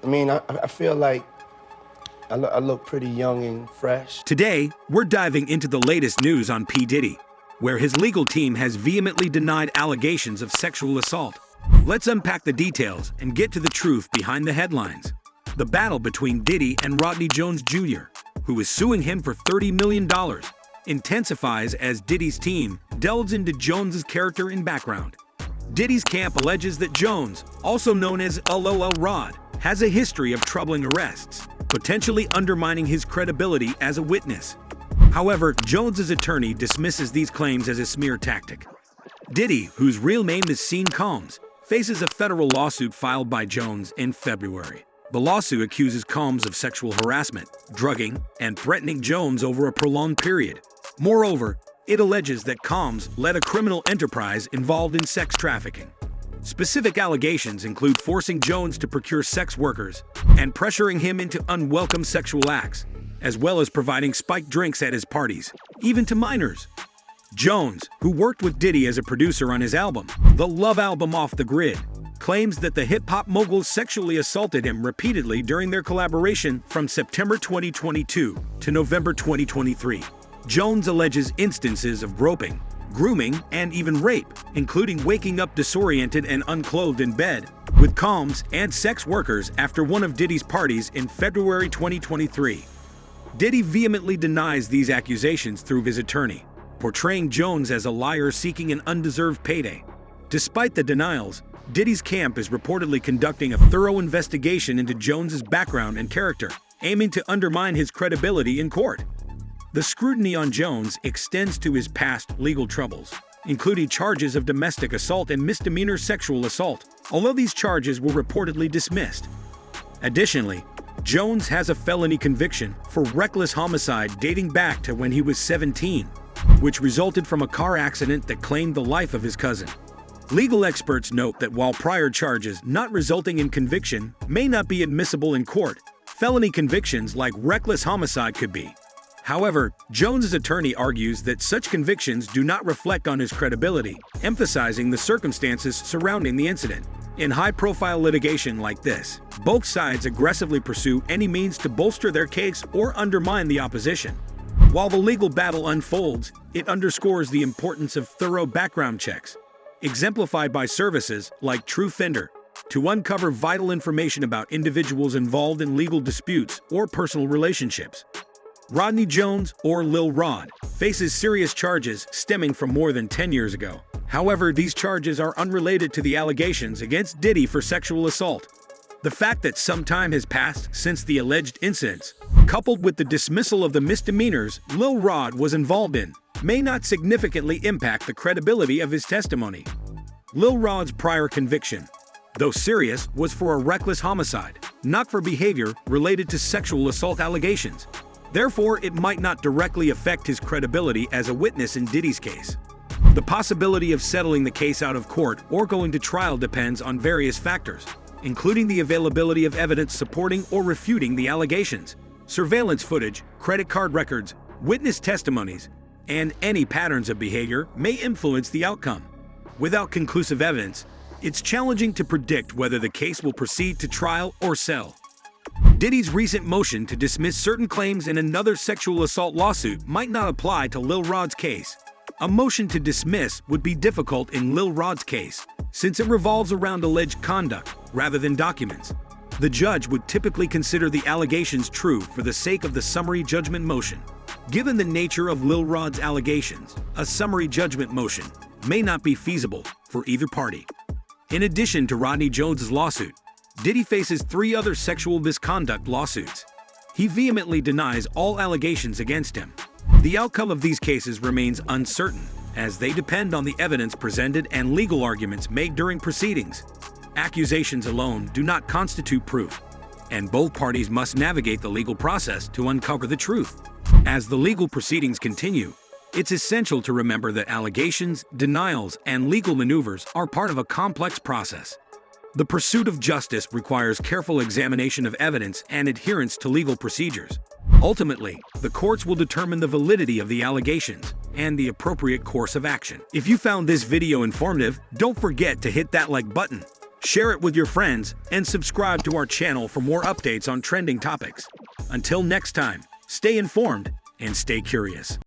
I mean, I feel like I look pretty young and fresh. Today, we're diving into the latest news on P. Diddy, where his legal team has vehemently denied allegations of sexual assault. Let's unpack the details and get to the truth behind the headlines. The battle between Diddy and Rodney Jones Jr., who is suing him for $30 million, intensifies as Diddy's team delves into Jones's character and background. Diddy's camp alleges that Jones, also known as Lil Rod, has a history of troubling arrests, potentially undermining his credibility as a witness. However, Jones's attorney dismisses these claims as a smear tactic. Diddy, whose real name is Sean Combs, faces a federal lawsuit filed by Jones in February. The lawsuit accuses Combs of sexual harassment, drugging, and threatening Jones over a prolonged period. Moreover, it alleges that Combs led a criminal enterprise involved in sex trafficking. Specific allegations include forcing Jones to procure sex workers and pressuring him into unwelcome sexual acts, as well as providing spiked drinks at his parties, even to minors. Jones, who worked with Diddy as a producer on his album, the Love album Off the Grid, claims that the hip-hop mogul sexually assaulted him repeatedly during their collaboration from September 2022 to November 2023. Jones alleges instances of groping, grooming, and even rape, including waking up disoriented and unclothed in bed with Combs and sex workers after one of Diddy's parties in February 2023. Diddy vehemently denies these accusations through his attorney, portraying Jones as a liar seeking an undeserved payday. Despite the denials, Diddy's camp is reportedly conducting a thorough investigation into Jones's background and character, aiming to undermine his credibility in court. The scrutiny on Jones extends to his past legal troubles, including charges of domestic assault and misdemeanor sexual assault, although these charges were reportedly dismissed. Additionally, Jones has a felony conviction for reckless homicide dating back to when he was 17, which resulted from a car accident that claimed the life of his cousin. Legal experts note that while prior charges not resulting in conviction may not be admissible in court, felony convictions like reckless homicide could be. However, Jones's attorney argues that such convictions do not reflect on his credibility, emphasizing the circumstances surrounding the incident. In high-profile litigation like this, both sides aggressively pursue any means to bolster their case or undermine the opposition. While the legal battle unfolds, it underscores the importance of thorough background checks, exemplified by services like True-Fender, to uncover vital information about individuals involved in legal disputes or personal relationships. Rodney Jones, or Lil Rod, faces serious charges stemming from more than 10 years ago. However, these charges are unrelated to the allegations against Diddy for sexual assault. The fact that some time has passed since the alleged incidents, coupled with the dismissal of the misdemeanors Lil Rod was involved in, may not significantly impact the credibility of his testimony. Lil Rod's prior conviction, though serious, was for a reckless homicide, not for behavior related to sexual assault allegations. Therefore, it might not directly affect his credibility as a witness in Diddy's case. The possibility of settling the case out of court or going to trial depends on various factors, including the availability of evidence supporting or refuting the allegations, surveillance footage, credit card records, witness testimonies, and any patterns of behavior may influence the outcome. Without conclusive evidence, it's challenging to predict whether the case will proceed to trial or settle. Diddy's recent motion to dismiss certain claims in another sexual assault lawsuit might not apply to Lil Rod's case. A motion to dismiss would be difficult in Lil Rod's case, since it revolves around alleged conduct rather than documents. The judge would typically consider the allegations true for the sake of the summary judgment motion. Given the nature of Lil Rod's allegations, a summary judgment motion may not be feasible for either party. In addition to Rodney Jones's lawsuit, Diddy faces 3 other sexual misconduct lawsuits. He vehemently denies all allegations against him. The outcome of these cases remains uncertain, as they depend on the evidence presented and legal arguments made during proceedings. Accusations alone do not constitute proof, and both parties must navigate the legal process to uncover the truth. As the legal proceedings continue, it's essential to remember that allegations, denials, and legal maneuvers are part of a complex process. The pursuit of justice requires careful examination of evidence and adherence to legal procedures. Ultimately, the courts will determine the validity of the allegations and the appropriate course of action. If you found this video informative, don't forget to hit that like button, Share it with your friends and subscribe to our channel for more updates on trending topics. Until next time, stay informed and stay curious.